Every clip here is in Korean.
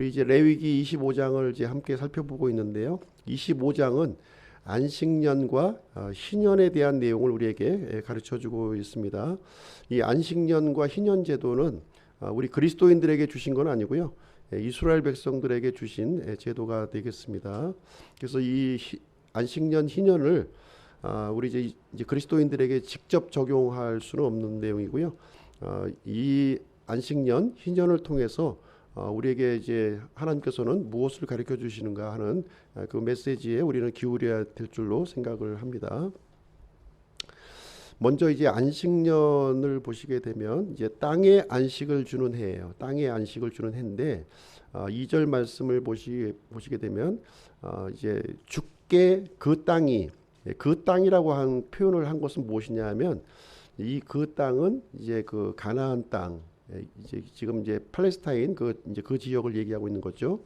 우리 이제 레위기 25장을 이제 함께 살펴보고 있는데요. 25장은 안식년과 희년에 대한 내용을 우리에게 가르쳐 주고 있습니다. 이 안식년과 희년 제도는 우리 그리스도인들에게 주신 건 아니고요. 이스라엘 백성들에게 주신 제도가 되겠습니다. 그래서 이 안식년 희년을 우리 이제 그리스도인들에게 직접 적용할 수는 없는 내용이고요. 이 안식년 희년을 통해서 우리에게 이제 하나님께서는 무엇을 가르쳐 주시는가 하는 그 메시지에 우리는 기울여야 될 줄로 생각을 합니다. 먼저 이제 안식년을 보시게 되면 이제 땅에 안식을 주는 해예요. 땅에 안식을 주는 해인데 2절 말씀을 보시게 되면 이제 주께 그 땅이 그 땅이라고 한 표현을 한 것은 무엇이냐 하면 이 그 땅은 이제 그 가나안 땅, 이제 지금 이제 팔레스타인 그 지역을 얘기하고 있는 거죠.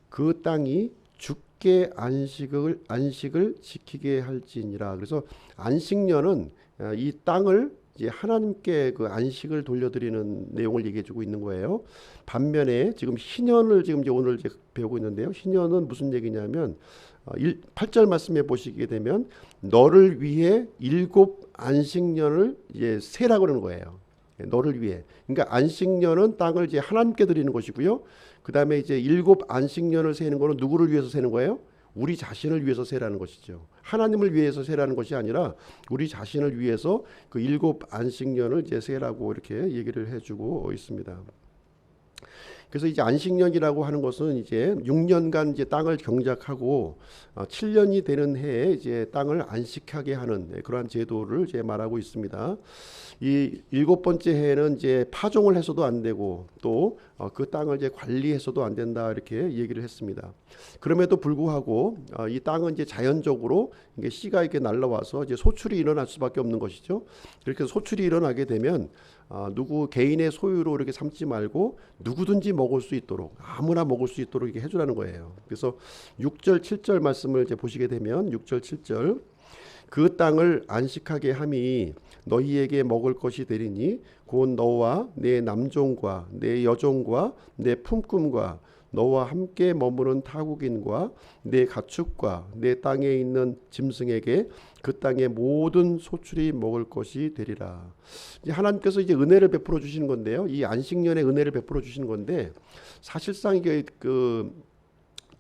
그 땅이 주께 안식을 지키게 할지니라. 그래서 안식년은 이 땅을 이제 하나님께 그 안식을 돌려드리는 내용을 얘기해주고 있는 거예요. 반면에 지금 희년을 지금 이제 오늘 이제 배우고 있는데요. 희년은 무슨 얘기냐면 8절 말씀에 보시게 되면 너를 위해 7 안식년을 이제 세라고 그러는 거예요. 너를 위해. 그러니까 안식년은 땅을 이제 하나님께 드리는 것이고요. 그 다음에 이제 7 안식년을 세는 거는 누구를 위해서 세는 거예요? 우리 자신을 위해서 세라는 것이죠. 하나님을 위해서 세라는 것이 아니라 우리 자신을 위해서 그 7 안식년을 이제 세라고 이렇게 얘기를 해주고 있습니다. 그래서 이제 안식년이라고 하는 것은 이제 6년간 이제 땅을 경작하고 7년이 되는 해에 이제 땅을 안식하게 하는 그러한 제도를 이제 말하고 있습니다. 이 7번째 해에는 이제 파종을 해서도 안 되고 또 그 땅을 이제 관리해서도 안 된다 이렇게 얘기를 했습니다. 그럼에도 불구하고 이 땅은 이제 자연적으로 이게 씨가 이렇게 날라와서 이제 소출이 일어날 수밖에 없는 것이죠. 그렇게 소출이 일어나게 되면 누구 개인의 소유로 이렇게 삼지 말고 누구든지 먹을 수 있도록 아무나 먹을 수 있도록 이렇게 해주라는 거예요. 그래서 6절 7절 말씀을 이제 보시게 되면 6절 7절 그 땅을 안식하게 함이 너희에게 먹을 것이 되리니 곧 너와 내 남종과 내 여종과 내 품꾼과 너와 함께 머무는 타국인과 내 가축과 내 땅에 있는 짐승에게 그 땅의 모든 소출이 먹을 것이 되리라. 이제 하나님께서 이제 은혜를 베풀어 주시는 건데요. 이 안식년에 은혜를 베풀어 주시는 건데 사실상 이게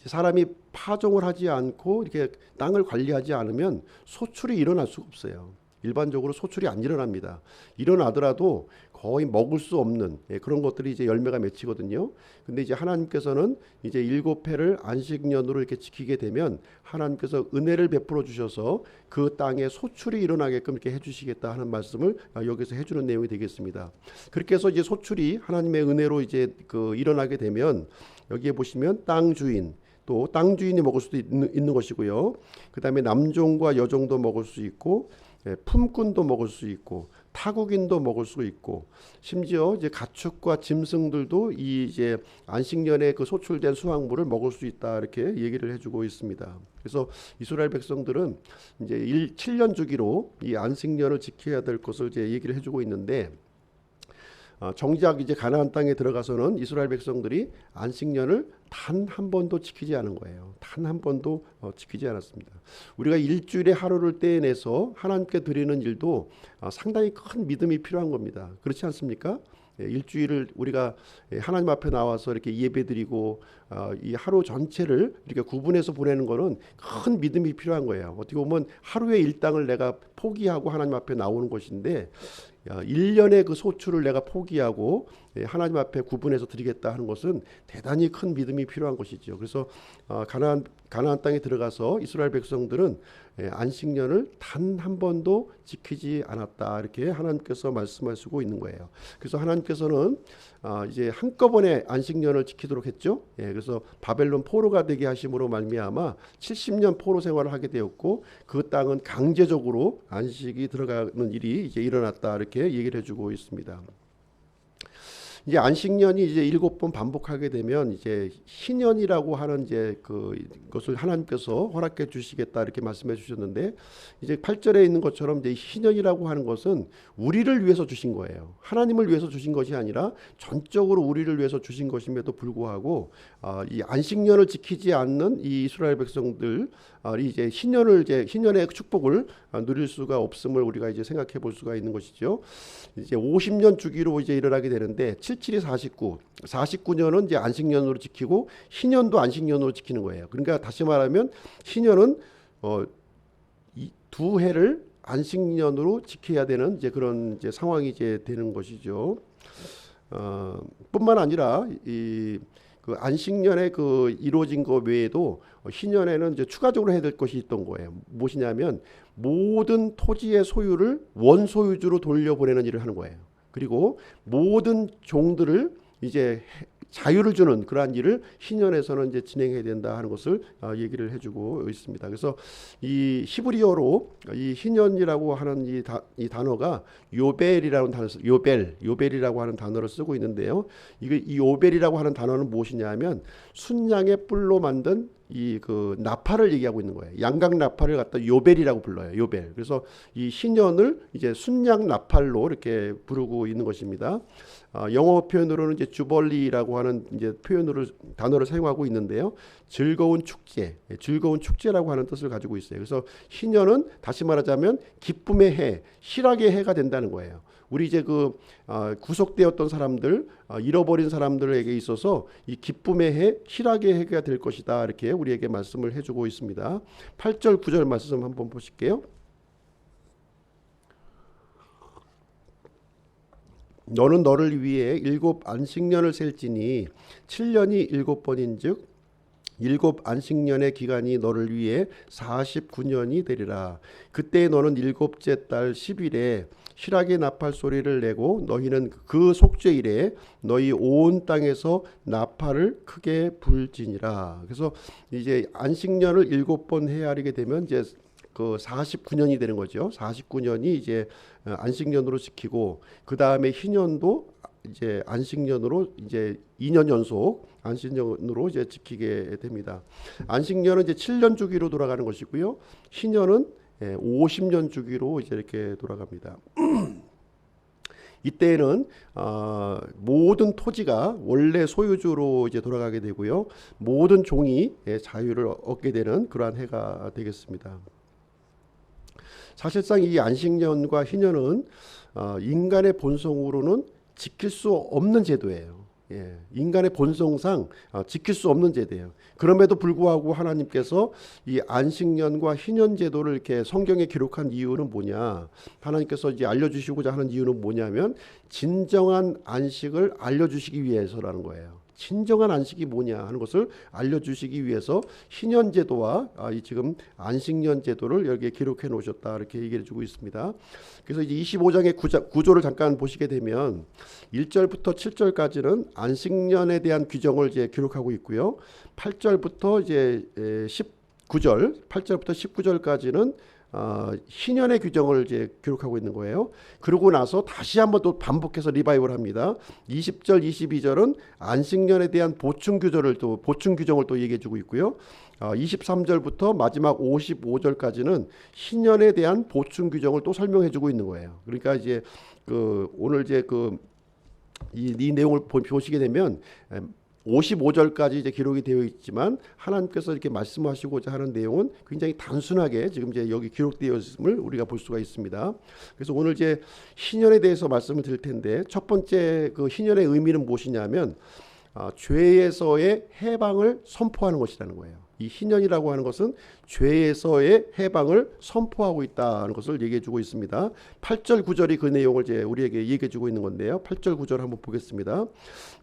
사람이 파종을 하지 않고 이렇게 땅을 관리하지 않으면 소출이 일어날 수가 없어요. 일반적으로 소출이 안 일어납니다. 일어나더라도 거의 먹을 수 없는 그런 것들이 이제 열매가 맺히거든요. 근데 이제 하나님께서는 이제 7해를 안식년으로 이렇게 지키게 되면 하나님께서 은혜를 베풀어 주셔서 그 땅에 소출이 일어나게끔 이렇게 해주시겠다 하는 말씀을 여기서 해주는 내용이 되겠습니다. 그렇게 해서 이제 소출이 하나님의 은혜로 이제 일어나게 되면 여기에 보시면 땅 주인 또 땅 주인이 먹을 수도 있는 것이고요. 그 다음에 남종과 여종도 먹을 수 있고 품꾼도 먹을 수 있고 타국인도 먹을 수 있고 심지어 이제 가축과 짐승들도 이 이제 안식년에 그 소출된 수확물을 먹을 수 있다 이렇게 얘기를 해주고 있습니다. 그래서 이스라엘 백성들은 이제 7년 주기로 이 안식년을 지켜야 될 것을 이제 얘기를 해주고 있는데 정작 이제 가나안 땅에 들어가서는 이스라엘 백성들이 안식년을 단 한 번도 지키지 않은 거예요. 단 한 번도 지키지 않았습니다. 우리가 일주일에 하루를 떼내서 하나님께 드리는 일도 상당히 큰 믿음이 필요한 겁니다. 그렇지 않습니까? 일주일을 우리가 하나님 앞에 나와서 이렇게 예배드리고 이 하루 전체를 이렇게 구분해서 보내는 것은 큰 믿음이 필요한 거예요. 어떻게 보면 하루의 일당을 내가 포기하고 하나님 앞에 나오는 것인데 1년의 그 소출을 내가 포기하고 하나님 앞에 구분해서 드리겠다 하는 것은 대단히 큰 믿음이 필요한 것이죠. 그래서 가나안 땅에 들어가서 이스라엘 백성들은 안식년을 단 한 번도 지키지 않았다 이렇게 하나님께서 말씀하시고 있는 거예요. 그래서 하나님께서는 이제 한꺼번에 안식년을 지키도록 했죠. 그래서 바벨론 포로가 되게 하심으로 말미암아 70년 포로 생활을 하게 되었고 그 땅은 강제적으로 안식이 들어가는 일이 이제 일어났다 이렇게 얘기를 해주고 있습니다. 이제 안식년이 이제 7번 반복하게 되면 이제 희년이라고 하는 이제 그것을 하나님께서 허락해 주시겠다 이렇게 말씀해 주셨는데, 이제 8절에 있는 것처럼 이제 희년이라고 하는 것은 우리를 위해서 주신 거예요. 하나님을 위해서 주신 것이 아니라 전적으로 우리를 위해서 주신 것임에도 불구하고 이 안식년을 지키지 않는 이 이스라엘 백성들, 이제 희년의 축복을 누릴 수가 없음을 우리가 이제 생각해 볼 수가 있는 것이죠. 이제 50년 주기로 이제 일어나게 되는데 77이 49, 49년은 이제 안식년으로 지키고 희년도 안식년으로 지키는 거예요. 그러니까 다시 말하면 희년은 이 두 해를 안식년으로 지켜야 되는 이제 그런 이제 상황이 이제 되는 것이죠. 뿐만 아니라 그 안식년에 그 이루어진 것 외에도 희년에는 이제 추가적으로 해야 될 것이 있던 거예요. 무엇이냐면 모든 토지의 소유를 원소유주로 돌려보내는 일을 하는 거예요. 그리고 모든 종들을 이제 자유를 주는 그러한 일을 희년에서는 이제 진행해야 된다 하는 것을 얘기를 해주고 있습니다. 그래서 이 히브리어로 이 희년이라고 하는 이 단어가 요벨이라는 단어, 요벨이라고 하는 단어를 쓰고 있는데요. 이 요벨이라고 하는 단어는 무엇이냐면 순양의 뿔로 만든 이 그 나팔을 얘기하고 있는 거예요. 양각 나팔을 갖다 요벨이라고 불러요. 요벨. 그래서 이 희년을 이제 순양 나팔로 이렇게 부르고 있는 것입니다. 영어 표현으로는 이제 주벌리라고 하는 이제 단어를 사용하고 있는데요. 즐거운 축제, 즐거운 축제라고 하는 뜻을 가지고 있어요. 그래서 희년은 다시 말하자면 기쁨의 해, 희락의 해가 된다는 거예요. 우리 이제 구속되었던 사람들, 잃어버린 사람들에게 있어서 이 기쁨의 해, 희락의 해가 될 것이다. 이렇게 우리에게 말씀을 해주고 있습니다. 8절, 9절 말씀 한번 보실게요. 너는 너를 위해 7 안식년을 셀지니 7년이 7번인즉 7 안식년의 기간이 너를 위해 49년이 되리라. 그때 너는 7째 달 10일에 희락의 나팔 소리를 내고 너희는 그 속죄일에 너희 온 땅에서 나팔을 크게 불지니라. 그래서 이제 안식년을 7번 헤아리게 되면 이제 그 49년이 되는 거죠. 49년이 이제 안식년으로 지키고 그 다음에 희년도 이제 안식년으로 이제 2년 연속 안식년으로 이제 지키게 됩니다. 안식년은 이제 7년 주기로 돌아가는 것이고요. 희년은 50년 주기로 이제 이렇게 돌아갑니다. 이때에는 모든 토지가 원래 소유주로 이제 돌아가게 되고요. 모든 종이 자유를 얻게 되는 그러한 해가 되겠습니다. 사실상 이 안식년과 희년은 인간의 본성으로는 지킬 수 없는 제도예요. 인간의 본성상 지킬 수 없는 제도예요. 그럼에도 불구하고 하나님께서 이 안식년과 희년 제도를 이렇게 성경에 기록한 이유는 뭐냐? 하나님께서 이제 알려주시고자 하는 이유는 뭐냐면 진정한 안식을 알려주시기 위해서라는 거예요. 진정한 안식이 뭐냐 하는 것을 알려주시기 위해서 희년 제도와 이 지금 안식년 제도를 여기에 기록해 놓으셨다 이렇게 얘기해 주고 있습니다. 그래서 이제 25장의 구조를 잠깐 보시게 되면 1절부터 7절까지는 안식년에 대한 규정을 이제 기록하고 있고요. 8절부터 이제 8절부터 19절까지는 희년의 규정을 이제 기록하고 있는 거예요. 그러고 나서 다시 한번 또 반복해서 리바이벌 합니다. 20절, 22절은 안식년에 대한 보충 규정을 또 얘기해 주고 있고요. 23절부터 마지막 55절까지는 희년에 대한 보충 규정을 또 설명해 주고 있는 거예요. 그러니까 이제 오늘 이제 이 내용을 보시게 되면 55절까지 이제 기록이 되어 있지만 하나님께서 이렇게 말씀하시고자 하는 내용은 굉장히 단순하게 지금 이제 여기 기록되어 있음을 우리가 볼 수가 있습니다. 그래서 오늘 이제 희년에 대해서 말씀을 드릴 텐데 첫 번째 그 희년의 의미는 무엇이냐면 죄에서의 해방을 선포하는 것이라는 거예요. 이 희년이라고 하는 것은 죄에서의 해방을 선포하고 있다는 것을 얘기해 주고 있습니다. 8절 9절이 그 내용을 이제 우리에게 얘기해 주고 있는 건데요. 8절 9절 한번 보겠습니다.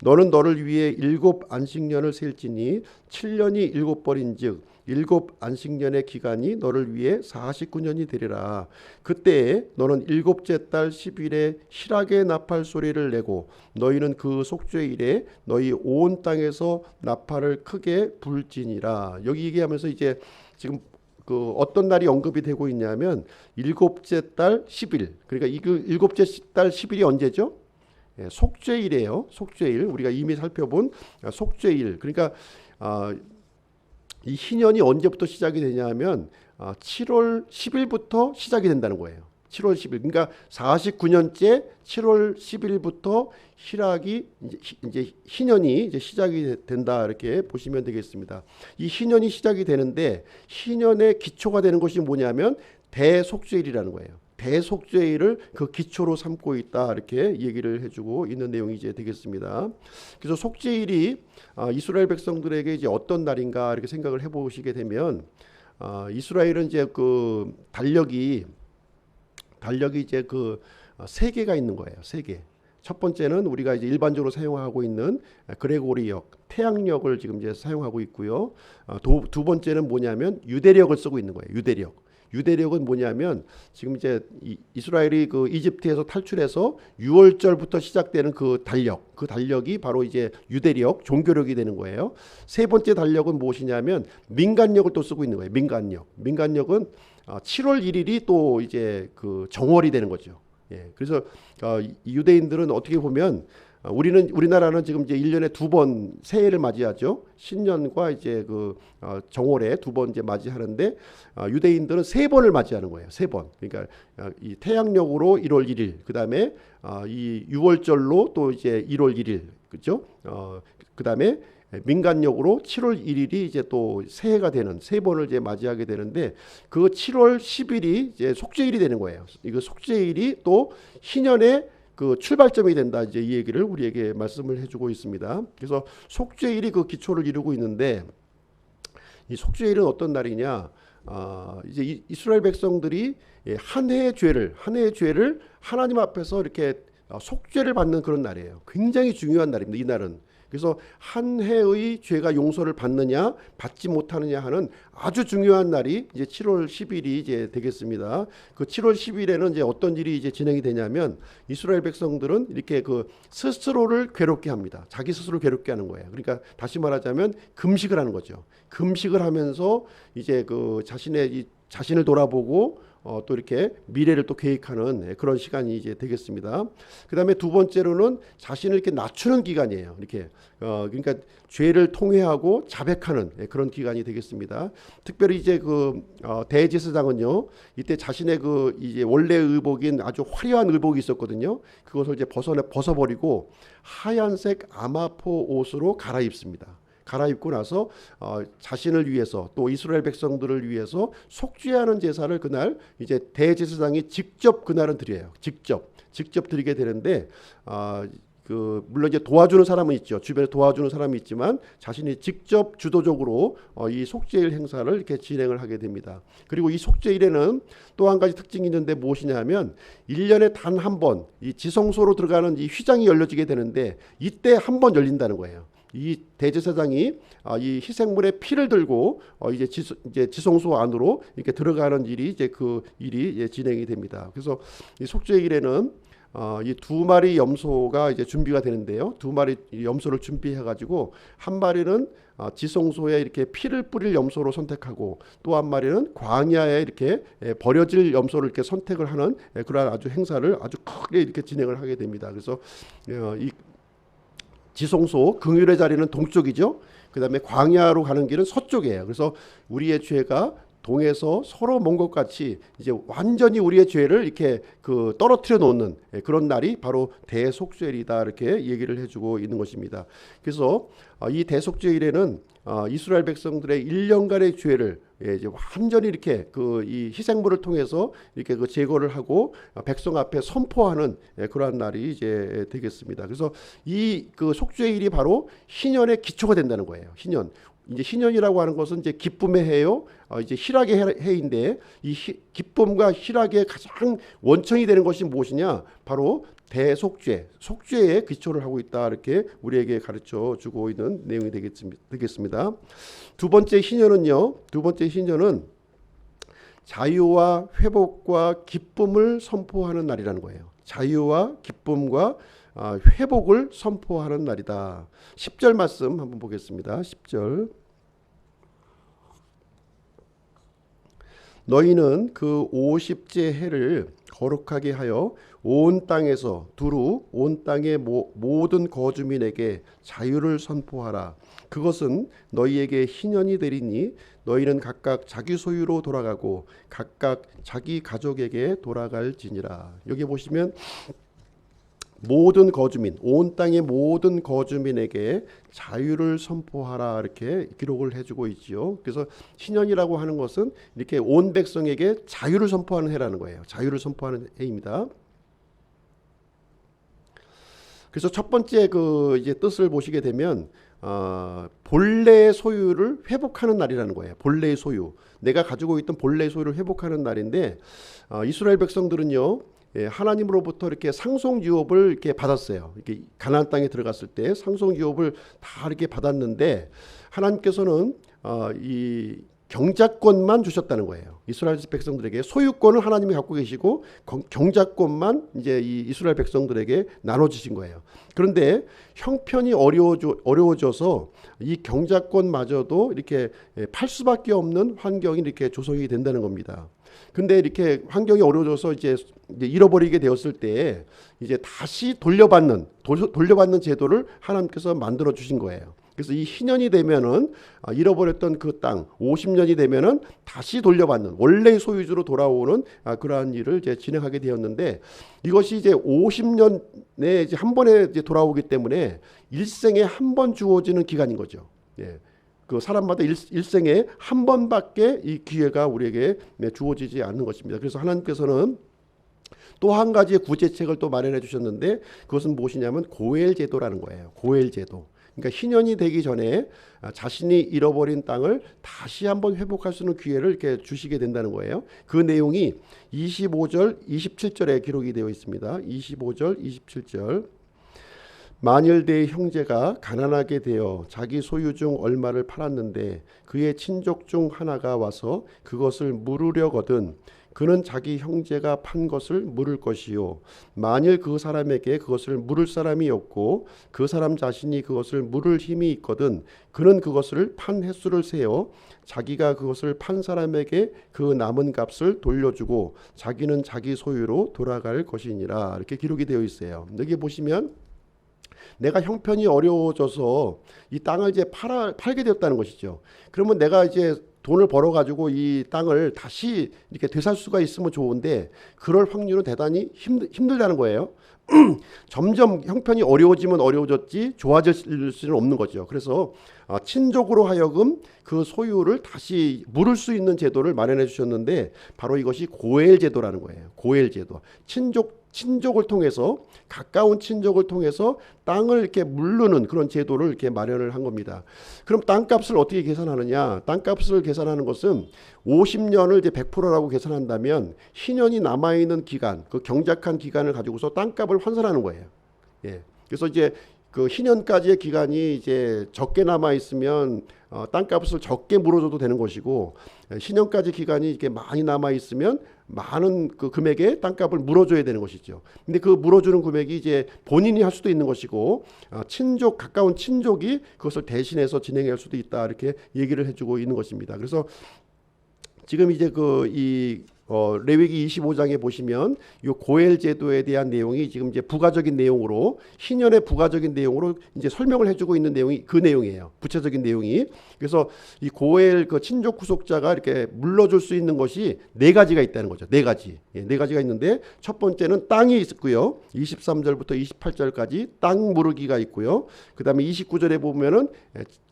너는 너를 위해 7 안식년을 셀지니 7년이 7번인즉 7 안식년의 기간이 너를 위해 49년이 되리라. 그때에 너는 7째 달 10일에 희락의 나팔 소리를 내고 너희는 그 속죄일에 너희 온 땅에서 나팔을 크게 불지니라. 여기 얘기하면서 이제 지금 어떤 날이 언급이 되고 있냐면 7째 달 10일. 그러니까 이 7째 달 10일이 언제죠? 속죄일이에요. 속죄일. 우리가 이미 살펴본 속죄일. 그러니까 이 희년이 언제부터 시작이 되냐면 7월 10일부터 시작이 된다는 거예요. 7월 10일. 그러니까 49년째 7월 10일부터 희락이 이제 희년이 이제 시작이 된다 이렇게 보시면 되겠습니다. 이 희년이 시작이 되는데 희년의 기초가 되는 것이 뭐냐면 대속죄일이라는 거예요. 대속죄일을 그 기초로 삼고 있다 이렇게 얘기를 해주고 있는 내용이 이제 되겠습니다. 그래서 속죄일이 이스라엘 백성들에게 이제 어떤 날인가 이렇게 생각을 해보시게 되면 이스라엘은 이제 그 달력이 이제 그 세 개가 있는 거예요. 세 개. 첫 번째는 우리가 이제 일반적으로 사용하고 있는 그레고리역, 태양력을 지금 이제 사용하고 있고요. 두 번째는 뭐냐면 유대력을 쓰고 있는 거예요. 유대력. 유대력은 뭐냐면 지금 이제 이스라엘이 그 이집트에서 탈출해서 6월절부터 시작되는 그 달력이 바로 이제 유대력, 종교력이 되는 거예요. 세 번째 달력은 무엇이냐면 민간력을 또 쓰고 있는 거예요. 민간력은 7월 1일이 또 이제 그 정월이 되는 거죠. 예. 그래서 유대인들은 어떻게 보면 우리나라는 지금 이제 1년에 두 번 새해를 맞이하죠. 신년과 이제 그 정월에 두 번 이제 맞이하는데 유대인들은 세 번을 맞이하는 거예요. 세 번. 그러니까 이 태양력으로 1월 1일, 그다음에 이 유월절로 또 이제 1월 1일, 그렇죠? 그다음에 민간력으로 7월 1일이 이제 또 새해가 되는 세 번을 이제 맞이하게 되는데 그 7월 10일이 이제 속죄일이 되는 거예요. 이거 속죄일이 또 희년의 그 출발점이 된다 이제 이 얘기를 우리에게 말씀을 해주고 있습니다. 그래서 속죄일이 그 기초를 이루고 있는데 이 속죄일은 어떤 날이냐? 이제 이스라엘 백성들이 한 해의 죄를 하나님 앞에서 이렇게 속죄를 받는 그런 날이에요. 굉장히 중요한 날입니다. 이 날은. 그래서 한 해의 죄가 용서를 받느냐 받지 못하느냐 하는 아주 중요한 날이 이제 7월 10일이 이제 되겠습니다. 그 7월 10일에는 이제 어떤 일이 이제 진행이 되냐면 이스라엘 백성들은 이렇게 그 스스로를 괴롭게 합니다. 자기 스스로를 괴롭게 하는 거예요. 그러니까 다시 말하자면 금식을 하는 거죠. 금식을 하면서 이제 그 자신을 돌아보고 또 이렇게 미래를 또 계획하는 그런 시간이 이제 되겠습니다. 그다음에 두 번째로는 자신을 이렇게 낮추는 기간이에요. 이렇게 그러니까 죄를 통회하고 자백하는 그런 기간이 되겠습니다. 특별히 이제 그 대제사장은요, 이때 자신의 그 이제 원래 의복인 아주 화려한 의복이 있었거든요. 그것을 이제 벗어버리고 하얀색 아마포 옷으로 갈아입습니다. 갈아입고 나서 자신을 위해서 또 이스라엘 백성들을 위해서 속죄하는 제사를 그날 이제 대제사장이 직접 그날은 드려요. 직접 드리게 되는데 물론 이제 도와주는 사람은 있죠. 주변에 도와주는 사람이 있지만 자신이 직접 주도적으로 이 속죄일 행사를 이렇게 진행을 하게 됩니다. 그리고 이 속죄일에는 또 한 가지 특징이 있는데 무엇이냐면 1년에 단 한 번 이 지성소로 들어가는 이 휘장이 열려지게 되는데 이때 한 번 열린다는 거예요. 이 대제사장이 이 희생물의 피를 들고 이제 지성소 안으로 이렇게 들어가는 일이 이제 그 일이 진행이 됩니다. 그래서 이 속죄일에는 이 두 마리 염소가 이제 준비가 되는데요. 두 마리 염소를 준비해 가지고 한 마리는 지성소에 이렇게 피를 뿌릴 염소로 선택하고 또 한 마리는 광야에 이렇게 버려질 염소를 이렇게 선택을 하는 그런 아주 행사를 아주 크게 이렇게 진행을 하게 됩니다. 그래서 이 지성소 긍휼의 자리는 동쪽이죠. 그다음에 광야로 가는 길은 서쪽이에요. 그래서 우리의 죄가 동에서 서로 먼 것 같이 이제 완전히 우리의 죄를 이렇게 그 떨어뜨려 놓는 그런 날이 바로 대속죄일이다 이렇게 얘기를 해주고 있는 것입니다. 그래서 이 대속죄일에는 이스라엘 백성들의 1년간의 죄를 이제 완전히 이렇게 그 이 희생물을 통해서 이렇게 그 제거를 하고 백성 앞에 선포하는 그러한 날이 이제 되겠습니다. 그래서 이 그 속죄일이 바로 희년의 기초가 된다는 거예요. 희년. 이제 희년이라고 하는 것은 이제 기쁨의 해요. 이제 희락의 해인데 이 기쁨과 희락의 가장 원천이 되는 것이 무엇이냐? 바로 속죄에 기초를 하고 있다 이렇게 우리에게 가르쳐 주고 있는 내용이 되겠습니다. 두 번째 희년은 자유와 회복과 기쁨을 선포하는 날이라는 거예요. 자유와 기쁨과 회복을 선포하는 날이다. 10절 말씀 한번 보겠습니다. 10절. 너희는 그 50째 해를 거룩하게 하여 온 땅에서 두루 온 땅의 모든 거주민에게 자유를 선포하라. 그것은 너희에게 희년이 되리니 너희는 각각 자기 소유로 돌아가고 각각 자기 가족에게 돌아갈지니라. 여기 보시면 모든 거주민, 온 땅의 모든 거주민에게 자유를 선포하라 이렇게 기록을 해주고 있지요. 그래서 신년이라고 하는 것은 이렇게 온 백성에게 자유를 선포하는 해라는 거예요. 자유를 선포하는 해입니다. 그래서 첫 번째 그 이제 뜻을 보시게 되면 본래의 소유를 회복하는 날이라는 거예요. 본래의 소유, 내가 가지고 있던 본래의 소유를 회복하는 날인데 이스라엘 백성들은요. 하나님으로부터 이렇게 상속 유업을 이렇게 받았어요. 이렇게 가나안 땅에 들어갔을 때 상속 유업을 다 이렇게 받았는데 하나님께서는 이 경작권만 주셨다는 거예요. 이스라엘 백성들에게 소유권을 하나님이 갖고 계시고 경작권만 이제 이 이스라엘 백성들에게 나눠주신 거예요. 그런데 형편이 어려워져서 이 경작권마저도 이렇게 팔 수밖에 없는 환경이 이렇게 조성이 된다는 겁니다. 근데 이렇게 환경이 어려워져서 이제 잃어버리게 되었을 때 이제 다시 돌려받는 제도를 하나님께서 만들어 주신 거예요. 그래서 이 희년이 되면은 잃어버렸던 그 땅 50년이 되면은 다시 돌려받는 원래의 소유주로 돌아오는 그러한 일을 이제 진행하게 되었는데 이것이 이제 50년에 이제 한 번에 이제 돌아오기 때문에 일생에 한 번 주어지는 기간인 거죠. 예. 그 사람마다 일생에 한 번밖에 이 기회가 우리에게 주어지지 않는 것입니다. 그래서 하나님께서는 또 한 가지의 구제책을 또 마련해 주셨는데 그것은 무엇이냐면 고엘 제도라는 거예요. 고엘 제도. 그러니까 희년이 되기 전에 자신이 잃어버린 땅을 다시 한번 회복할 수 있는 기회를 이렇게 주시게 된다는 거예요. 그 내용이 25절, 27절에 기록이 되어 있습니다. 25절, 27절. 만일 내 형제가 가난하게 되어 자기 소유 중 얼마를 팔았는데 그의 친족 중 하나가 와서 그것을 물으려거든 그는 자기 형제가 판 것을 물을 것이요 만일 그 사람에게 그것을 물을 사람이 없고 그 사람 자신이 그것을 물을 힘이 있거든 그는 그것을 판 횟수를 세어 자기가 그것을 판 사람에게 그 남은 값을 돌려주고 자기는 자기 소유로 돌아갈 것이니라. 이렇게 기록이 되어 있어요. 여기 보시면 내가 형편이 어려워져서 이 땅을 이제 팔게 되었다는 것이죠. 그러면 내가 이제 돈을 벌어가지고 이 땅을 다시 이렇게 되살 수가 있으면 좋은데 그럴 확률은 대단히 힘들다는 거예요. 점점 형편이 어려워지면 어려워졌지 좋아질 수는 없는 거죠. 그래서 친족으로 하여금 그 소유를 다시 물을 수 있는 제도를 마련해 주셨는데 바로 이것이 고엘 제도라는 거예요. 고엘 제도. 친족을 통해서 가까운 친족을 통해서 땅을 이렇게 물르는 그런 제도를 이렇게 마련을 한 겁니다. 그럼 땅값을 어떻게 계산하느냐? 땅값을 계산하는 것은 50년을 이제 100%라고 계산한다면 희년이 남아 있는 기간, 그 경작한 기간을 가지고서 땅값을 환산하는 거예요. 예. 그래서 이제 그 희년까지의 기간이 이제 적게 남아 있으면 땅값을 적게 물어줘도 되는 것이고 희년까지 기간이 이렇게 많이 남아 있으면 많은 그 금액의 땅값을 물어줘야 되는 것이죠. 근데 그 물어주는 금액이 이제 본인이 할 수도 있는 것이고 가까운 친족이 그것을 대신해서 진행할 수도 있다 이렇게 얘기를 해주고 있는 것입니다. 그래서 지금 이제 레위기 25장에 보시면 이 고엘 제도에 대한 내용이 지금 이제 부가적인 내용으로 희년의 부가적인 내용으로 이제 설명을 해주고 있는 내용이 그 내용이에요. 구체적인 내용이. 그래서 이 고엘 그 친족 구속자가 이렇게 물러줄 수 있는 것이 네 가지가 있다는 거죠. 네 가지. 네 가지가 있는데 첫 번째는 땅이 있고요. 23절부터 28절까지 땅 무르기가 있고요. 그다음에 29절에 보면은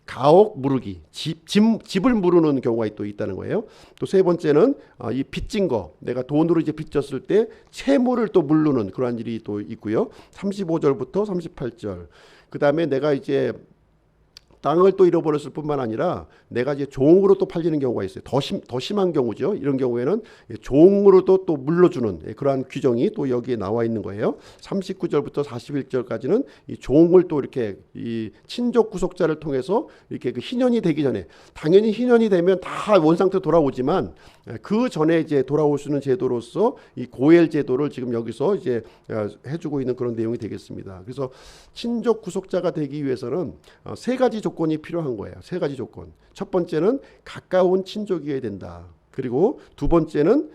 가옥 무르기, 집을 무르는 경우가 또 있다는 거예요. 또 세 번째는 이 빚진 거, 내가 돈으로 이제 빚졌을 때 채무를 또 무르는 그러한 일이 또 있고요. 35절부터 38절. 그다음에 내가 이제 땅을 또 잃어버렸을 뿐만 아니라 내가 이제 종으로 또 팔리는 경우가 있어요. 더 심한 경우죠. 이런 경우에는 종으로도 또 물러주는 그러한 규정이 또 여기에 나와 있는 거예요. 39절부터 41절까지는 이 종을 또 이렇게 이 친족 구속자를 통해서 이렇게 그 희년이 되기 전에 당연히 희년이 되면 다 원상태로 돌아오지만 그 전에 이제 돌아올 수 있는 제도로서 이 고엘 제도를 지금 여기서 이제 해주고 있는 그런 내용이 되겠습니다. 그래서 친족 구속자가 되기 위해서는 세 가지 조건이 필요한 거예요. 세 가지 조건. 첫 번째는 가까운 친족이어야 된다. 그리고 두 번째는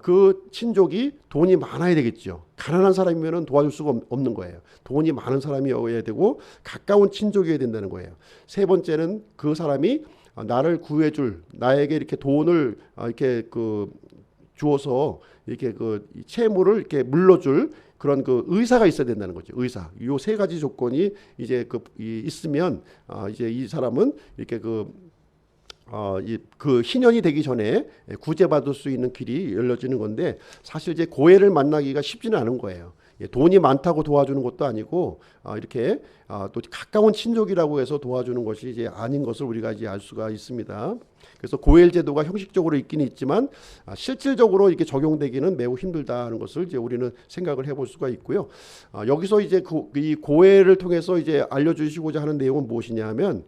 그 친족이 돈이 많아야 되겠죠. 가난한 사람이면 도와줄 수가 없는 거예요. 돈이 많은 사람이어야 되고 가까운 친족이어야 된다는 거예요. 세 번째는 그 사람이 나를 구해줄, 나에게 이렇게 돈을 이렇게 주어서 이렇게 채무를 이렇게 물러줄 그런 의사가 있어야 된다는 거죠. 의사. 요 세 가지 조건이 이제 있으면 이제 이 사람은 이렇게 희년이 되기 전에 구제받을 수 있는 길이 열려지는 건데, 사실 이제 고해를 만나기가 쉽지는 않은 거예요. 돈이 많다고 도와주는 것도 아니고 이렇게 또 가까운 친족이라고 해서 도와주는 것이 이제 아닌 것을 우리가 이제 알 수가 있습니다. 그래서 고엘 제도가 형식적으로 있긴 있지만 실질적으로 이게 적용되기는 매우 힘들다는 것을 이제 우리는 생각을 해볼 수가 있고요. 여기서 이제 이 고엘을 통해서 이제 알려주시고자 하는 내용은 무엇이냐면,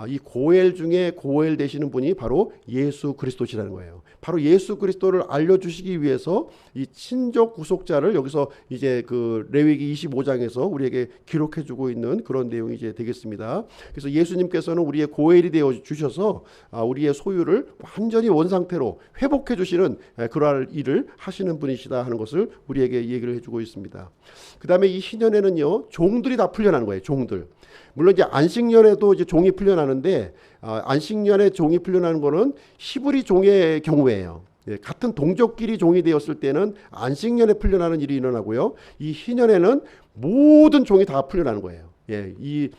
이 고엘 중에 고엘 되시는 분이 바로 예수 그리스도시라는 거예요. 바로 예수 그리스도를 알려주시기 위해서 이 친족 구속자를 여기서 이제 레위기 25장에서 우리에게 기록해주고 있는 그런 내용이 이제 되겠습니다. 그래서 예수님께서는 우리의 고엘이 되어 주셔서 우리의 소유를 완전히 원상태로 회복해 주시는 그러한 일을 하시는 분이시다 하는 것을 우리에게 얘기를 해주고 있습니다. 그 다음에 이 희년에는요, 종들이 다 풀려나는 거예요. 종들. 물론 이제 안식년에도 이제 종이 풀려나는데, 안식년에 종이 풀려나는 거는 히브리 종의 경우예요. 같은 동족끼리 종이 되었을 때는 안식년에 풀려나는 일이 일어나고요. 이 희년에는 모든 종이 다 풀려나는 거예요. 이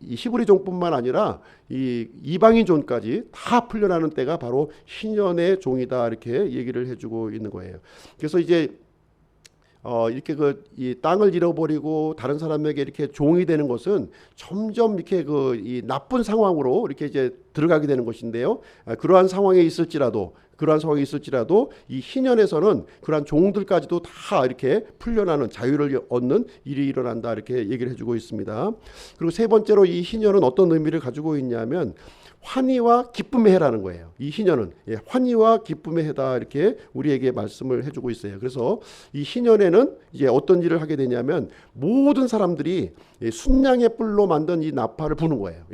히브리 종뿐만 아니라 이 이방인 종까지 다 풀려나는 때가 바로 희년의 종이다, 이렇게 얘기를 해주고 있는 거예요. 그래서 이제 이렇게 이 땅을 잃어버리고 다른 사람에게 이렇게 종이 되는 것은 점점 이렇게 이 나쁜 상황으로 이렇게 이제 들어가게 되는 것인데요. 그러한 상황에 있을지라도 이 희년에서는 그러한 종들까지도 다 이렇게 풀려나는, 자유를 얻는 일이 일어난다, 이렇게 얘기를 해주고 있습니다. 그리고 세 번째로 이 희년은 어떤 의미를 가지고 있냐면 환희와 기쁨의 해라는 거예요. 이 희년은 환희와 기쁨의 해다, 이렇게 우리에게 말씀을 해주고 있어요. 그래서 이 희년에는 이제 어떤 일을 하게 되냐면 모든 사람들이 순양의 뿔로 만든 이 나팔을 부는 거예요.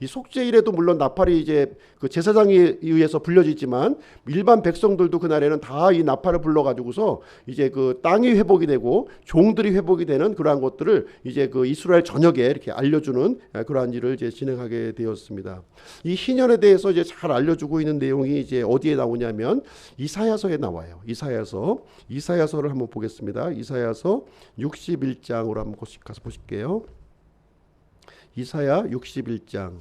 이 속죄일에도 물론 나팔이 이제 제사장에 의해서 불려지지만 일반 백성들도 그날에는 다 이 나팔을 불러가지고서 이제 땅이 회복이 되고 종들이 회복이 되는 그러한 것들을 이제 이스라엘 전역에 이렇게 알려주는 그러한 일을 이제 진행하게 되었습니다. 이 희년에 대해서 이제 잘 알려주고 있는 내용이 이제 어디에 나오냐면 이사야서에 나와요. 이사야서를 한번 보겠습니다. 이사야서 61장으로 한번 가서 보실게요. 이사야 61장.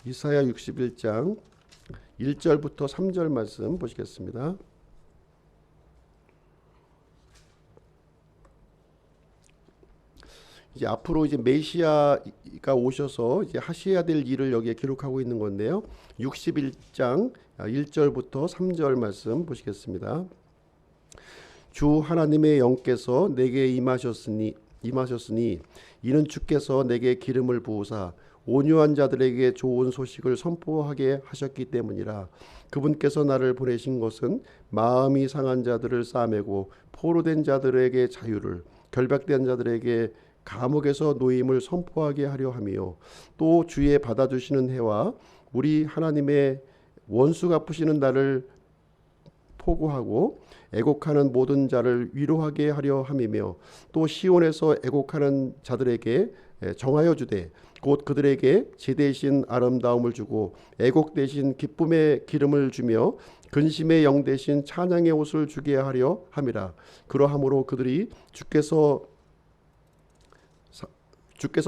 이사야 61장 1절부터 3절 말씀 보시겠습니다. 이제 앞으로 이제 메시아가 오셔서 이제 하셔야 될 일을 여기에 기록하고 있는 건데요. 61장 1절부터 3절 말씀 보시겠습니다. 주 하나님의 영께서 내게 임하셨으니 이는 주께서 내게 기름을 부으사 온유한 자들에게 좋은 소식을 선포하게 하셨기 때문이라. 그분께서 나를 보내신 것은 마음이 상한 자들을 싸매고 포로된 자들에게 자유를, 결박된 자들에게 감옥에서 노임을 선포하게 하려 함이요, 또 주의 받아주시는 해와 우리 하나님의 원수 갚으시는 날을 포고하고 애곡하는 모든 자를 위로하게 하려 함이며, 또 시온에서 애곡하는 자들에게 정하여 주되 곧 그들에게 제 대신 아름다움을 주고 애곡 대신 기쁨의 기름을 주며 근심의 영 대신 찬양의 옷을 주게 하려 함이라. 그러함으로 그들이 주께서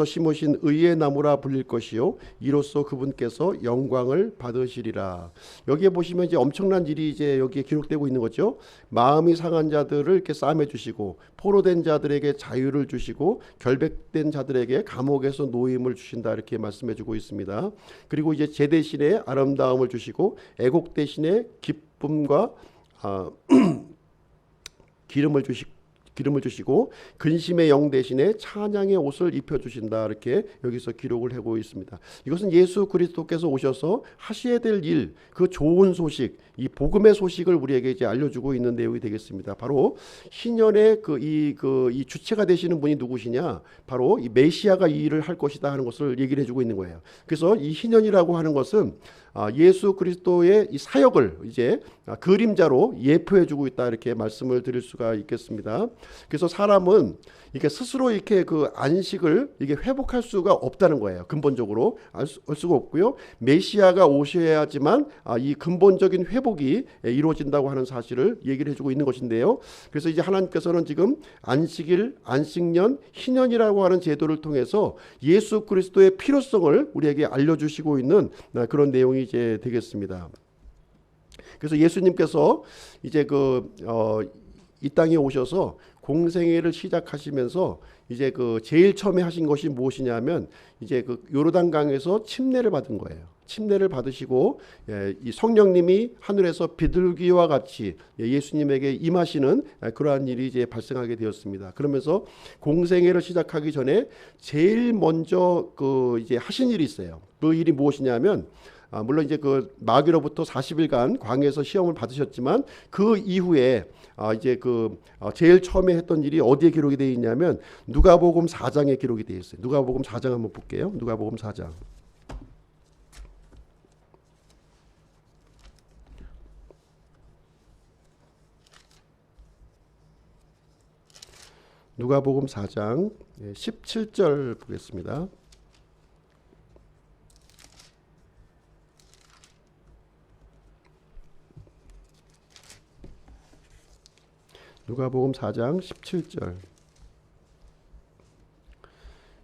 심으신 의의 나무라 불릴 것이요 이로써 그분께서 영광을 받으시리라. 여기에 보시면 이제 엄청난 일이 이제 여기에 기록되고 있는 거죠. 마음이 상한 자들을 이렇게 싸매 주시고 포로된 자들에게 자유를 주시고 결백된 자들에게 감옥에서 노임을 주신다, 이렇게 말씀해 주고 있습니다. 그리고 이제 제 대신에 아름다움을 주시고 애곡 대신에 기쁨과 기름을 기름을 주시고 근심의 영 대신에 찬양의 옷을 입혀주신다. 이렇게 여기서 기록을 하고 있습니다. 이것은 예수 그리스도께서 오셔서 하셔야 될 일, 그 좋은 소식, 이 복음의 소식을 우리에게 이제 알려주고 있는 내용이 되겠습니다. 바로 희년의 이 주체가 되시는 분이 누구시냐? 바로 이 메시아가 이 일을 할 것이다 하는 것을 얘기를 해주고 있는 거예요. 그래서 이 희년이라고 하는 것은 예수 그리스도의 이 사역을 이제 그림자로 예표해주고 있다, 이렇게 말씀을 드릴 수가 있겠습니다. 그래서 사람은 이게 스스로 이렇게 그 안식을 이게 회복할 수가 없다는 거예요. 근본적으로 알 수가 없고요. 메시아가 오셔야지만 이 근본적인 회복이 이루어진다고 하는 사실을 얘기를 해주고 있는 것인데요. 그래서 이제 하나님께서는 지금 안식일, 안식년, 희년이라고 하는 제도를 통해서 예수 그리스도의 필요성을 우리에게 알려주시고 있는 그런 내용이 이제 되겠습니다. 그래서 예수님께서 이제 이 땅에 오셔서 공생애를 시작하시면서 이제 제일 처음에 하신 것이 무엇이냐면 이제 요르단강에서 침례를 받은 거예요. 침례를 받으시고 이 성령님이 하늘에서 비둘기와 같이 예수님에게 임하시는 그러한 일이 이제 발생하게 되었습니다. 그러면서 공생애를 시작하기 전에 제일 먼저 이제 하신 일이 있어요. 그 일이 무엇이냐면 물론 이제 마귀로부터 40일간 광야에서 시험을 받으셨지만 그 이후에 이제 제일 처음에 했던 일이 어디에 기록이 되어 있냐면 누가복음 4장에 기록이 되어 있어요. 누가복음 4장 한번 볼게요. 누가복음 4장. 누가복음 4장 17절 보겠습니다. 누가복음 4장 17절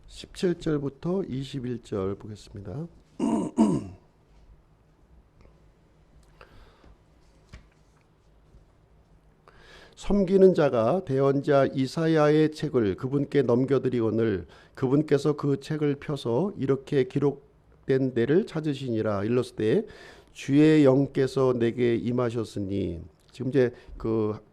17절부터 21절 보겠습니다. 섬기는 자가 대언자 이사야의 책을 그분께 넘겨드리거늘 그분께서 그 책을 펴서 이렇게 기록된 데를 찾으시니라. 일렀을 주의 영께서 내게 임하셨으니. 지금 이제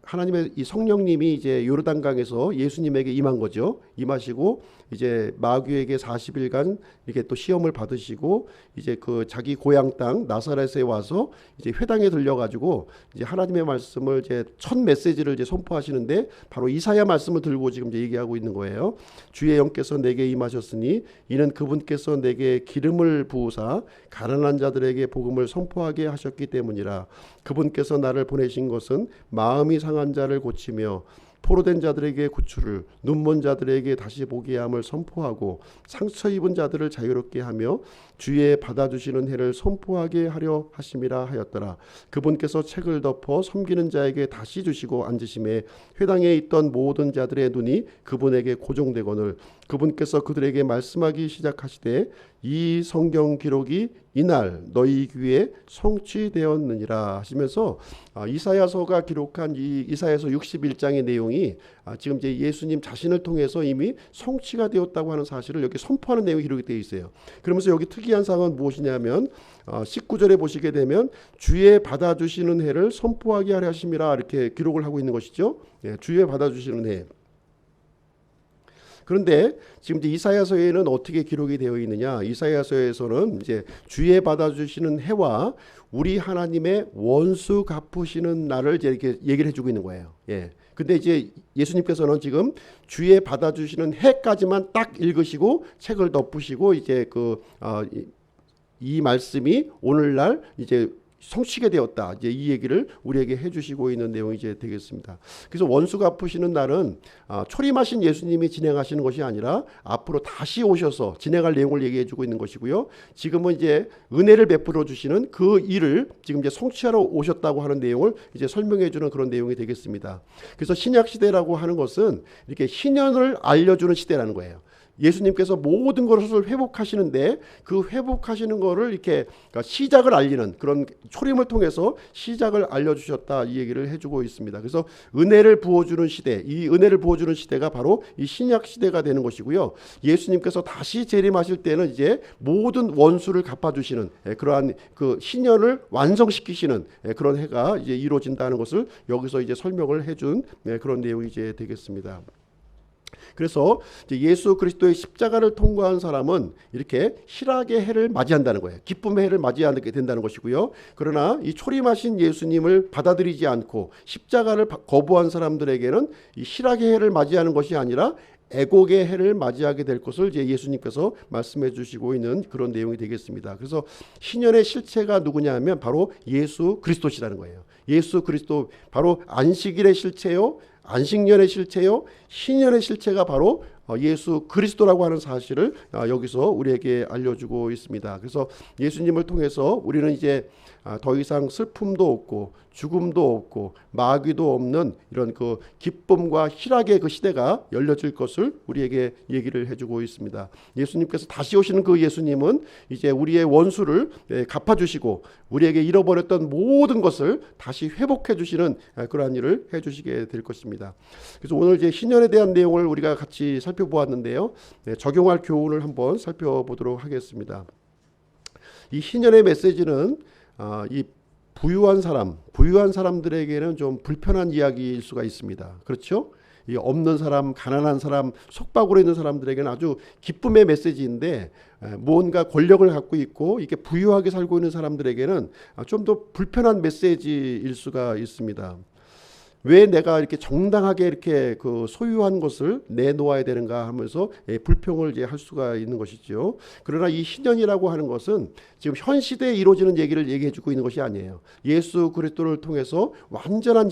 하나님의 이 성령님이 이제 요르단강에서 예수님에게 임한 거죠. 임하시고 이제 마귀에게 40일간 이렇게 또 시험을 받으시고 이제 자기 고향 땅 나사렛에 와서 이제 회당에 들려가지고 이제 하나님의 말씀을 이제 첫 메시지를 이제 선포하시는데 바로 이사야 말씀을 들고 지금 이제 얘기하고 있는 거예요. 주의 영께서 내게 임하셨으니 이는 그분께서 내게 기름을 부으사 가난한 자들에게 복음을 선포하게 하셨기 때문이라. 그분께서 나를 보내신 것은 마음이 상한 자를 고치며 포로된 자들에게 구출을, 눈먼 자들에게 다시 보게 함을 선포하고 상처 입은 자들을 자유롭게 하며 주의 받아주시는 해를 선포하게 하려 하심이라 하였더라. 그분께서 책을 덮어 섬기는 자에게 다시 주시고 앉으심에 회당에 있던 모든 자들의 눈이 그분에게 고정되거늘 그분께서 그들에게 말씀하기 시작하시되 이 성경 기록이 이날 너희 귀에 성취되었느니라 하시면서 이사야서가 기록한 이 이사야서 61장의 내용이 지금 이제 예수님 자신을 통해서 이미 성취가 되었다고 하는 사실을 여기 선포하는 내용이 기록이 되어 있어요. 그러면서 여기 특이한 사항은 무엇이냐면 19절에 보시게 되면 주의 받아주시는 해를 선포하게 하려 하심이라 이렇게 기록을 하고 있는 것이죠. 주의 받아주시는 해. 그런데 지금 이제 이사야서에는 어떻게 기록이 되어 있느냐? 이사야서에서는 이제 주의 받아주시는 해와 우리 하나님의 원수 갚으시는 날을 이렇게 얘기를 해주고 있는 거예요. 근데 이제 예수님께서는 지금 주의 받아주시는 해까지만 딱 읽으시고 책을 덮으시고 이제 이 말씀이 오늘날 이제 성취가 되었다. 이제 이 얘기를 우리에게 해주시고 있는 내용이 이제 되겠습니다. 그래서 원수 갚으시는 날은 초림하신 예수님이 진행하시는 것이 아니라 앞으로 다시 오셔서 진행할 내용을 얘기해주고 있는 것이고요. 지금은 이제 은혜를 베풀어 주시는 그 일을 지금 이제 성취하러 오셨다고 하는 내용을 이제 설명해주는 그런 내용이 되겠습니다. 그래서 신약 시대라고 하는 것은 이렇게 희년을 알려주는 시대라는 거예요. 예수님께서 모든 것을 회복하시는데 그 회복하시는 거를 이렇게 시작을 알리는 그런 초림을 통해서 시작을 알려주셨다 이 얘기를 해주고 있습니다. 그래서 은혜를 부어주는 시대, 이 은혜를 부어주는 시대가 바로 이 신약 시대가 되는 것이고요. 예수님께서 다시 재림하실 때는 이제 모든 원수를 갚아주시는 그러한 그 신년을 완성시키시는 그런 해가 이제 이루어진다는 것을 여기서 이제 설명을 해준 그런 내용이 이제 되겠습니다. 그래서 예수 그리스도의 십자가를 통과한 사람은 이렇게 희락의 해를 맞이한다는 거예요. 기쁨의 해를 맞이하게 된다는 것이고요. 그러나 이 초림하신 예수님을 받아들이지 않고 십자가를 거부한 사람들에게는 이 희락의 해를 맞이하는 것이 아니라 애곡의 해를 맞이하게 될 것을 이제 예수님께서 말씀해 주시고 있는 그런 내용이 되겠습니다. 그래서 신년의 실체가 누구냐 하면 바로 예수 그리스도시라는 거예요. 예수 그리스도, 바로 안식일의 실체요, 안식년의 실체요, 신년의 실체가 바로 예수 그리스도라고 하는 사실을 여기서 우리에게 알려주고 있습니다. 그래서 예수님을 통해서 우리는 이제 더 이상 슬픔도 없고 죽음도 없고 마귀도 없는 이런 그 기쁨과 희락의 그 시대가 열려질 것을 우리에게 얘기를 해주고 있습니다. 예수님께서 다시 오시는 그 예수님은 이제 우리의 원수를 갚아주시고 우리에게 잃어버렸던 모든 것을 다시 회복해 주시는 그러한 일을 해주시게 될 것입니다. 그래서 오늘 이제 신년에 대한 내용을 우리가 같이 살펴보았는데요. 적용할 교훈을 한번 살펴보도록 하겠습니다. 이 신년의 메시지는 이 부유한 사람들에게는 좀 불편한 이야기일 수가 있습니다. 그렇죠? 이 없는 사람, 가난한 사람, 속박으로 있는 사람들에게는 아주 기쁨의 메시지인데 무언가 권력을 갖고 있고 이렇게 부유하게 살고 있는 사람들에게는 좀 더 불편한 메시지일 수가 있습니다. 왜 내가 이렇게 정당하게 이렇게 그 소유한 것을 내놓아야 되는가 하면서 불평을 이제 할 수가 있는 것이죠. 그러나 이 신년이라고 하는 것은 지금 현 시대에 이루어지는 얘기를 얘기해주고 있는 것이 아니에요. 예수 그리스도를 통해서 완전한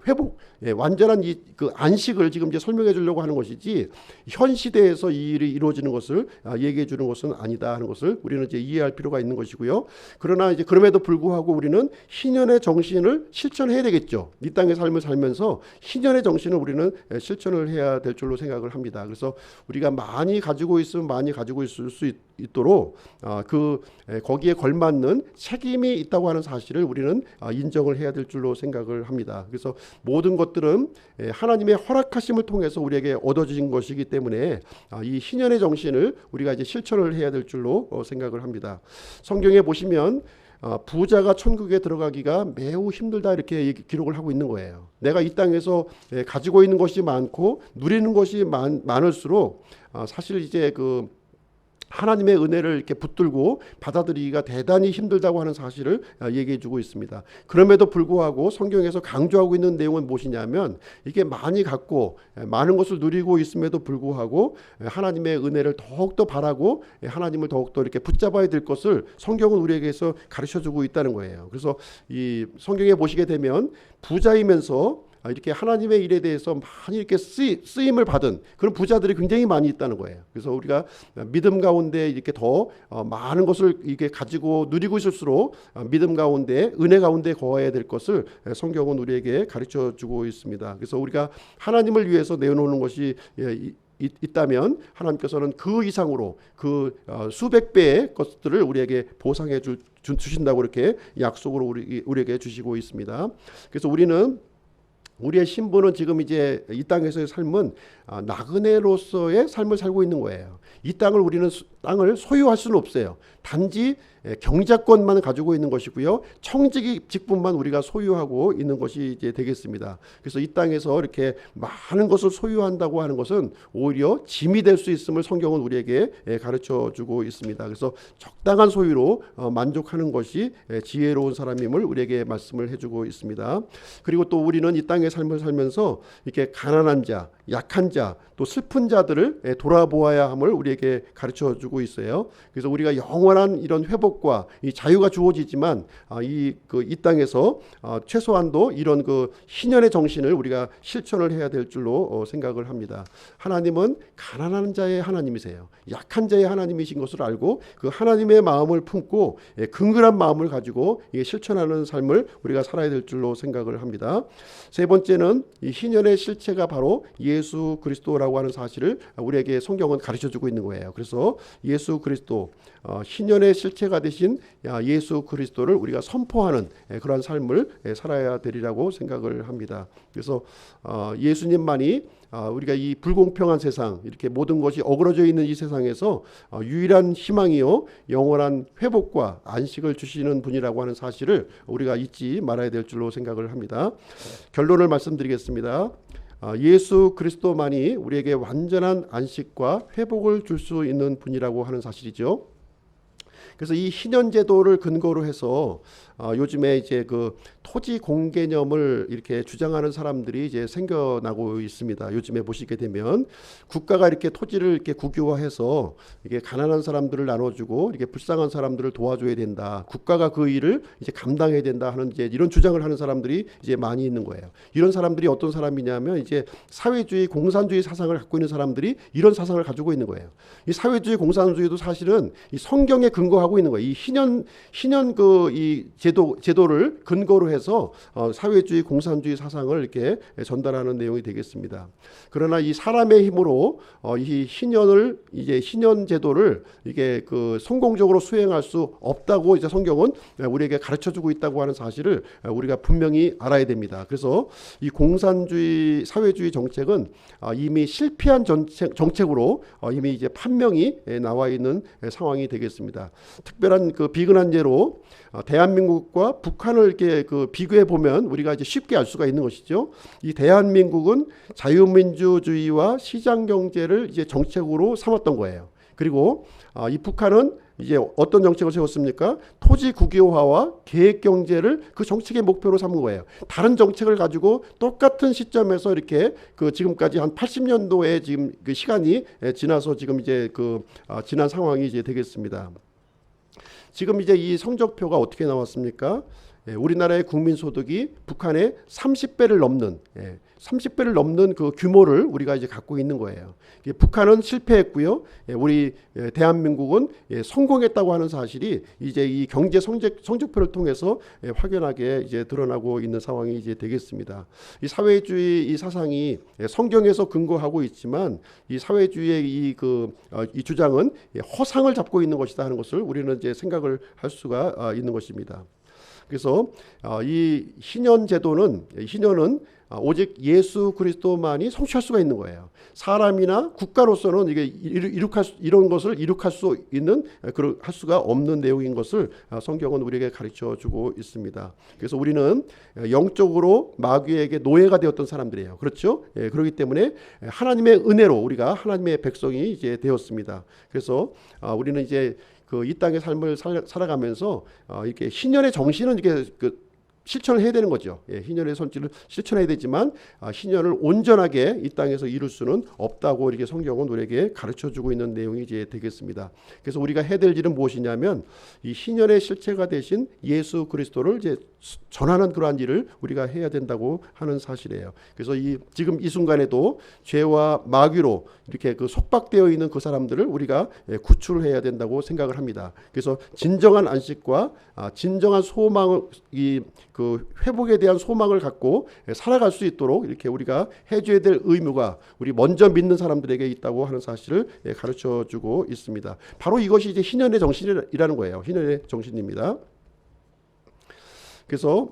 회복, 완전한 이 그 안식을 지금 이제 설명해 주려고 하는 것이지 현 시대에서 이 일이 이루어지는 것을 얘기해 주는 것은 아니다 하는 것을 우리는 이제 이해할 필요가 있는 것이고요. 그러나 이제 그럼에도 불구하고 우리는 신년의 정신을 실천해야 되겠죠. 이 땅의 삶을 살면서 신년의 정신을 우리는 실천을 해야 될 줄로 생각을 합니다. 그래서 우리가 많이 가지고 있으면 많이 가지고 있을 수 있도록 거기에 걸맞는 책임이 있다고 하는 사실을 우리는 인정을 해야 될 줄로 생각을 합니다. 그래서 모든 것들은 하나님의 허락하심을 통해서 우리에게 얻어진 것이기 때문에 이 신년의 정신을 우리가 이제 실천을 해야 될 줄로 생각을 합니다. 성경에 보시면 부자가 천국에 들어가기가 매우 힘들다 이렇게 기록을 하고 있는 거예요. 내가 이 땅에서 가지고 있는 것이 많고 누리는 것이 많을수록 사실 이제 그 하나님의 은혜를 이렇게 붙들고 받아들이기가 대단히 힘들다고 하는 사실을 얘기해 주고 있습니다. 그럼에도 불구하고 성경에서 강조하고 있는 내용은 무엇이냐면 이게 많이 갖고 많은 것을 누리고 있음에도 불구하고 하나님의 은혜를 더욱더 바라고 하나님을 더욱더 이렇게 붙잡아야 될 것을 성경은 우리에게서 가르쳐 주고 있다는 거예요. 그래서 이 성경에 보시게 되면 부자이면서 이렇게 하나님의 일에 대해서 많이 이렇게 쓰임을 받은 그런 부자들이 굉장히 많이 있다는 거예요. 그래서 우리가 믿음 가운데 이렇게 더 많은 것을 이렇게 가지고 누리고 있을수록 믿음 가운데 은혜 가운데 거해야 될 것을 성경은 우리에게 가르쳐 주고 있습니다. 그래서 우리가 하나님을 위해서 내놓는 것이 있다면 하나님께서는 그 이상으로 그 수백 배의 것들을 우리에게 보상해 주신다고 이렇게 약속으로 우리에게 주시고 있습니다. 그래서 우리의 신분은 지금 이제 이 땅에서의 삶은 나그네로서의 삶을 살고 있는 거예요. 이 우리는 땅을 소유할 수는 없어요. 단지 경작권만 가지고 있는 것이고요. 청직직분만 우리가 소유하고 있는 것이 이제 되겠습니다. 그래서 이 땅에서 이렇게 많은 것을 소유한다고 하는 것은 오히려 짐이 될 수 있음을 성경은 우리에게 가르쳐 주고 있습니다. 그래서 적당한 소유로 만족하는 것이 지혜로운 사람임을 우리에게 말씀을 해주고 있습니다. 그리고 또 우리는 이 땅의 삶을 살면서 이렇게 가난한 자, 약한 자, 또 슬픈 자들을 돌아보아야 함을 우리에게 가르쳐 주고 있어요. 그래서 우리가 영원한 이런 회복과 이 자유가 주어지지만 이 땅에서 최소한도 이런 그 신년의 정신을 우리가 실천을 해야 될 줄로 생각을 합니다. 하나님은 가난한 자의 하나님이세요. 약한 자의 하나님이신 것을 알고 그 하나님의 마음을 품고 근근한 마음을 가지고 실천하는 삶을 우리가 살아야 될 줄로 생각을 합니다. 세 번째 번째는 이 희년의 실체가 바로 예수 그리스도라고 하는 사실을 우리에게 성경은 가르쳐주고 있는 거예요. 그래서 예수 그리스도, 희년의 실체가 되신 예수 그리스도를 우리가 선포하는 그러한 삶을 살아야 되리라고 생각을 합니다. 그래서 예수님만이 우리가 이 불공평한 세상, 이렇게 모든 것이 어그러져 있는 이 세상에서 유일한 희망이요 영원한 회복과 안식을 주시는 분이라고 하는 사실을 우리가 잊지 말아야 될 줄로 생각을 합니다. 결론을 말씀드리겠습니다. 예수 그리스도만이 우리에게 완전한 안식과 회복을 줄 수 있는 분이라고 하는 사실이죠. 그래서 이 희년 제도를 근거로 해서 요즘에 이제 그 토지 공개념을 이렇게 주장하는 사람들이 이제 생겨나고 있습니다. 요즘에 보시게 되면 국가가 이렇게 토지를 이렇게 국유화해서 이게 가난한 사람들을 나눠주고 이렇게 불쌍한 사람들을 도와줘야 된다. 국가가 그 일을 이제 감당해야 된다 하는 이제 이런 주장을 하는 사람들이 이제 많이 있는 거예요. 이런 사람들이 어떤 사람이냐면 이제 사회주의, 공산주의 사상을 갖고 있는 사람들이 이런 사상을 가지고 있는 거예요. 이 사회주의, 공산주의도 사실은 이 성경에 근거하고 있는 거예요. 이 희년 그 이 제도를 근거로 해서 사회주의, 공산주의 사상을 이렇게 전달하는 내용이 되겠습니다. 그러나 이 사람의 힘으로 이 희년 제도를 이게 그 성공적으로 수행할 수 없다고 이제 성경은 우리에게 가르쳐주고 있다고 하는 사실을 우리가 분명히 알아야 됩니다. 그래서 이 공산주의, 사회주의 정책은 이미 실패한 정책으로 이미 이제 판명이 나와 있는 상황이 되겠습니다. 특별한 그 비근한 예로 대한민국과 북한을 이렇게 그 비교해 보면 우리가 이제 쉽게 알 수가 있는 것이죠. 이 대한민국은 자유민주주의와 시장 경제를 이제 정책으로 삼았던 거예요. 그리고 이 북한은 이제 어떤 정책을 세웠습니까? 토지 국유화와 계획 경제를 그 정책의 목표로 삼은 거예요. 다른 정책을 가지고 똑같은 시점에서 이렇게 그 지금까지 한 80년도에 지금 그 시간이 지나서 지금 이제 그 지난 상황이 이제 되겠습니다. 지금 이제 이 성적표가 어떻게 나왔습니까? 우리나라의 국민소득이 북한의 30배를 넘는 그 규모를 우리가 이제 갖고 있는 거예요. 북한은 실패했고요. 우리 대한민국은 성공했다고 하는 사실이 이제 이 경제 성적표를 통해서 확연하게 이제 드러나고 있는 상황이 이제 되겠습니다. 이 사회주의 이 사상이 성경에서 근거하고 있지만 이 사회주의의 이 주장은 허상을 잡고 있는 것이다 하는 것을 우리는 이제 생각을 할 수가 있는 것입니다. 그래서 이 희년은 오직 예수 그리스도만이 성취할 수가 있는 거예요. 사람이나 국가로서는 이게 이런 것을 이룩할 수 있는, 할 수가 없는 내용인 것을 성경은 우리에게 가르쳐 주고 있습니다. 그래서 우리는 영적으로 마귀에게 노예가 되었던 사람들이에요. 그렇죠? 그렇기 때문에 하나님의 은혜로 우리가 하나님의 백성이 이제 되었습니다. 그래서 우리는 이제 이 땅의 삶을 살아가면서 이렇게 희년의 정신은 이렇게 실천을 해야 되는 거죠. 희년의 손질을 실천해야 되지만 희년을 온전하게 이 땅에서 이룰 수는 없다고 이렇게 성경은 우리에게 가르쳐주고 있는 내용이 이제 되겠습니다. 그래서 우리가 해야 될 일은 무엇이냐면 이 희년의 실체가 되신 예수 그리스도를 이제 전하는 그러한 일을 우리가 해야 된다고 하는 사실이에요. 그래서 지금 이 순간에도 죄와 마귀로 이렇게 속박되어 있는 그 사람들을 우리가 구출해야 된다고 생각을 합니다. 그래서 진정한 안식과 진정한 소망을 그 회복에 대한 소망을 갖고 살아갈 수 있도록 이렇게 우리가 해줘야 될 의무가 우리 먼저 믿는 사람들에게 있다고 하는 사실을 가르쳐주고 있습니다. 바로 이것이 이제 희년의 정신이라는 거예요. 희년의 정신입니다. 그래서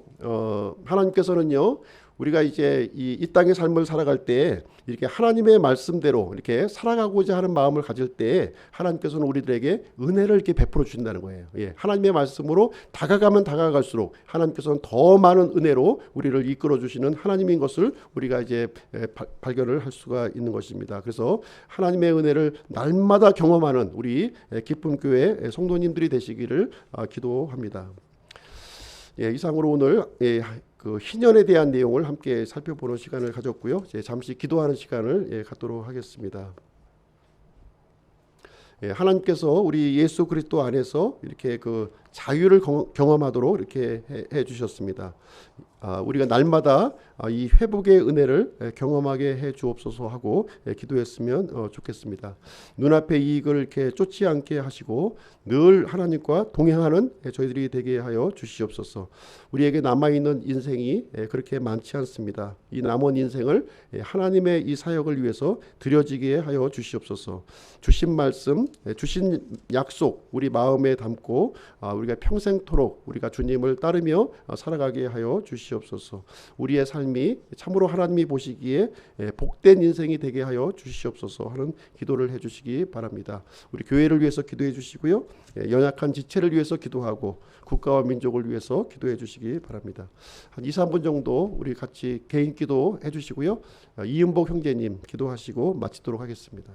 하나님께서는요, 우리가 이제 이 땅의 삶을 살아갈 때 이렇게 하나님의 말씀대로 이렇게 살아가고자 하는 마음을 가질 때 하나님께서는 우리들에게 은혜를 이렇게 베풀어 주신다는 거예요. 하나님의 말씀으로 다가가면 다가갈수록 하나님께서는 더 많은 은혜로 우리를 이끌어 주시는 하나님인 것을 우리가 이제 발견을 할 수가 있는 것입니다. 그래서 하나님의 은혜를 날마다 경험하는 우리 기쁨교회 성도님들이 되시기를 기도합니다. 이상으로 오늘 그 희년에 대한 내용을 함께 살펴보는 시간을 가졌고요. 잠시 기도하는 시간을 갖도록 하겠습니다. 하나님께서 우리 예수 그리스도 안에서 이렇게 자유를 경험하도록 이렇게 해 주셨습니다. 우리가 날마다 이 회복의 은혜를 경험하게 해 주옵소서 하고 기도했으면 좋겠습니다. 눈앞의 이익을 이렇게 쫓지 않게 하시고 늘 하나님과 동행하는 저희들이 되게 하여 주시옵소서. 우리에게 남아있는 인생이 그렇게 많지 않습니다. 이 남은 인생을 하나님의 이 사역을 위해서 드려지게 하여 주시옵소서. 주신 말씀, 주신 약속 우리 마음에 담고 우리가 평생토록 우리가 주님을 따르며 살아가게 하여 주시옵소서. 우리의 삶이 참으로 하나님이 보시기에 복된 인생이 되게 하여 주시옵소서 하는 기도를 해주시기 바랍니다. 우리 교회를 위해서 기도해 주시고요. 연약한 지체를 위해서 기도하고 국가와 민족을 위해서 기도해 주시기 바랍니다. 한 2, 3분 정도 우리 같이 개인 기도 해주시고요. 이은복 형제님 기도하시고 마치도록 하겠습니다.